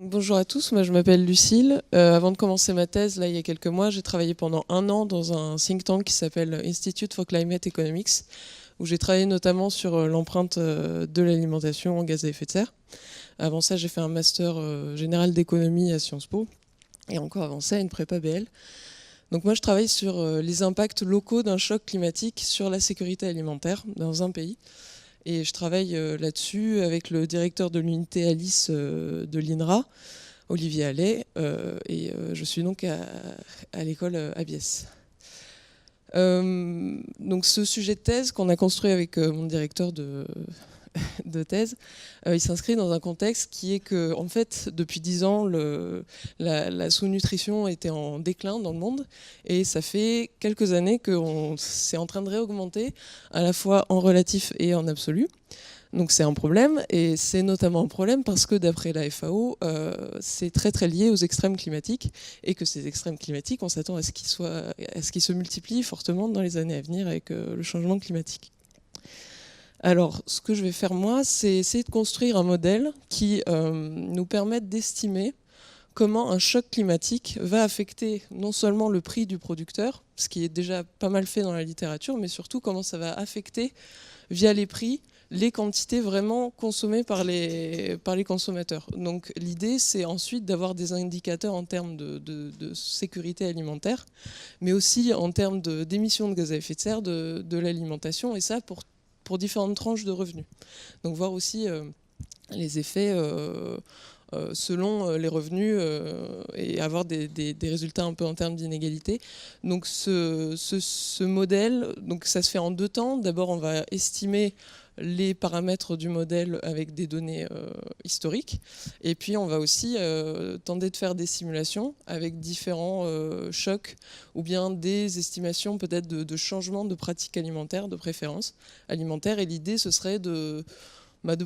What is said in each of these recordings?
Bonjour à tous, moi je m'appelle Lucille. Avant de commencer ma thèse, là il y a quelques mois, j'ai travaillé pendant 1 an dans un think tank qui s'appelle Institute for Climate Economics, où j'ai travaillé notamment sur l'empreinte de l'alimentation en gaz à effet de serre. Avant ça, j'ai fait un master général d'économie à Sciences Po, et encore avant ça, une prépa BL. Donc moi je travaille sur les impacts locaux d'un choc climatique sur la sécurité alimentaire dans un pays. Et je travaille là-dessus avec le directeur de l'unité Alice de l'INRA, Olivier Allais, et je suis donc à l'école Abiès. Donc ce sujet de thèse qu'on a construit avec mon directeur de thèse, il s'inscrit dans un contexte qui est que, en fait, depuis 10 ans, la sous-nutrition était en déclin dans le monde, et ça fait quelques années que c'est en train de réaugmenter, à la fois en relatif et en absolu. Donc c'est un problème, et c'est notamment un problème parce que d'après la FAO, c'est très très lié aux extrêmes climatiques, et que ces extrêmes climatiques, on s'attend à ce qu'ils se multiplient fortement dans les années à venir avec le changement climatique. Alors, ce que je vais faire moi, c'est essayer de construire un modèle qui nous permette d'estimer comment un choc climatique va affecter non seulement le prix du producteur, ce qui est déjà pas mal fait dans la littérature, mais surtout comment ça va affecter, via les prix, les quantités vraiment consommées par les consommateurs. Donc l'idée, c'est ensuite d'avoir des indicateurs en termes de sécurité alimentaire, mais aussi en termes d'émissions de gaz à effet de serre de l'alimentation, et ça pour différentes tranches de revenus. Donc voir aussi les effets selon les revenus et avoir des résultats un peu en termes d'inégalité. Donc ce modèle, donc ça se fait en 2 temps. D'abord, on va estimer les paramètres du modèle avec des données historiques. Et puis, on va aussi tenter de faire des simulations avec différents chocs ou bien des estimations peut-être de changements de pratiques alimentaires, de préférences alimentaires. Et l'idée, ce serait de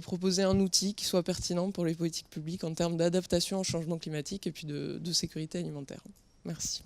proposer un outil qui soit pertinent pour les politiques publiques en termes d'adaptation au changement climatique et puis de sécurité alimentaire. Merci.